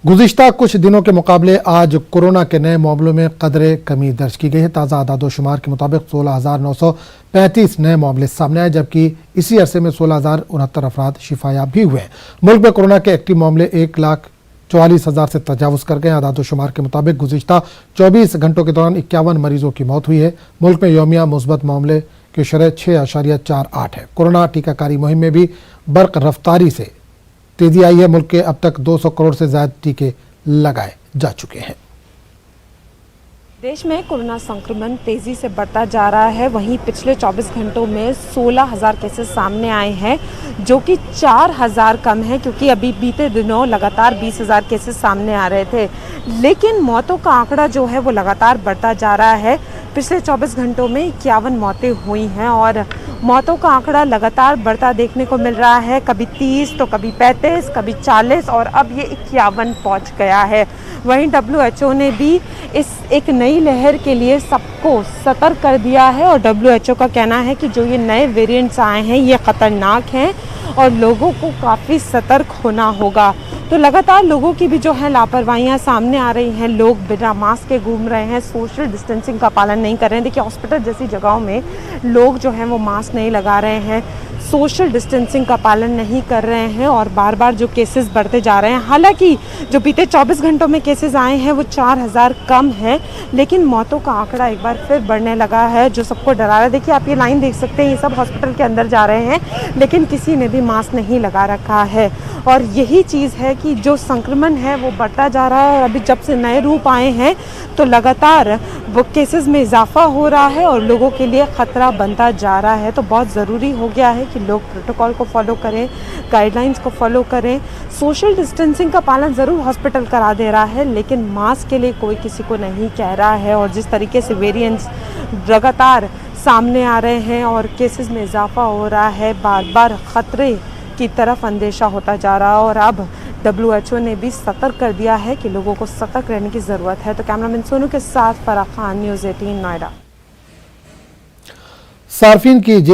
गुज़िश्ता कुछ दिनों के मुकाबले आज कोरोना के नए मामलों में कदरे कमी दर्ज की गई है। ताज़ा आदादोशुमार के मुताबिक 16,935 नए मामले सामने आए, जबकि इसी अरसे में 16,069 अफराद शिफायाब भी हुए हैं। मुल्क में कोरोना के एक्टिव मामले 1,44,000 से तजावुज़ कर गए। आदादोशुमार के मुताबिक गुज़िश्ता 24 घंटों के दौरान 51 मरीजों की मौत हुई है। मुल्क में यौमिया मुस्बत मामले की शरह 6.48 है। कोरोना टीकाकारी मुहिम में भी बर्क रफ्तारी से तेजी आई है। मुल्क के अब तक 200 करोड़ से ज्यादा टीके लगाए जा चुके हैं। देश में कोरोना संक्रमण तेजी से बढ़ता जा रहा है। वहीं पिछले 24 घंटों में 16,000 केसेस सामने आए हैं, जो कि 4,000 कम है, क्योंकि अभी बीते दिनों लगातार 20,000 केसेस सामने आ रहे थे। लेकिन मौतों का आंकड़ा जो है वो लगातार बढ़ता जा रहा है। पिछले 24 घंटों में 51 मौतें हुई हैं और मौतों का आंकड़ा लगातार बढ़ता देखने को मिल रहा है। कभी 30 तो कभी 35, कभी 40 और अब ये 51 पहुंच गया है। वहीं WHO ने भी इस एक नई लहर के लिए सबको सतर्क कर दिया है और WHO का कहना है कि जो ये नए वेरिएंट्स आए हैं ये ख़तरनाक हैं और लोगों को काफ़ी सतर्क होना होगा। तो लगातार लोगों की भी जो है लापरवाहियाँ सामने आ रही हैं। लोग बिना मास्क के घूम रहे हैं, सोशल डिस्टेंसिंग का पालन नहीं कर रहे हैं। देखिए, हॉस्पिटल जैसी जगहों में लोग जो हैं वो मास्क नहीं लगा रहे हैं, सोशल डिस्टेंसिंग का पालन नहीं कर रहे हैं और बार बार जो केसेस बढ़ते जा रहे हैं। हालांकि जो बीते 24 घंटों में केसेस आए हैं वो 4,000 कम है, लेकिन मौतों का आंकड़ा एक बार फिर बढ़ने लगा है, जो सबको डरा रहा है। देखिए, आप ये लाइन देख सकते हैं, ये सब हॉस्पिटल के अंदर जा रहे हैं, लेकिन किसी ने भी मास्क नहीं लगा रखा है। और यही चीज़ है कि जो संक्रमण है वो बढ़ता जा रहा है और अभी जब से नए रूप आए हैं तो लगातार वो केसेस में इजाफा हो रहा है और लोगों के लिए ख़तरा बनता जा रहा है। तो बहुत ज़रूरी हो गया है कि लोग प्रोटोकॉल को फॉलो करें, गाइडलाइंस को फॉलो करें। सोशल डिस्टेंसिंग का पालन ज़रूर हॉस्पिटल करा दे रहा है, लेकिन मास्क के लिए कोई किसी को नहीं कह रहा है। और जिस तरीके से वेरिएंट्स लगातार सामने आ रहे हैं और केसेस में इजाफा हो रहा है, बार बार ख़तरे की तरफ अंदेशा होता जा रहा है और अब WHO ने भी सतर्क कर दिया है कि लोगों को सतर्क रहने की ज़रूरत है। तो कैमरामैन सोनू के साथ फराह खान, न्यूज़ 18 नोएडा। सार्फिन की जेब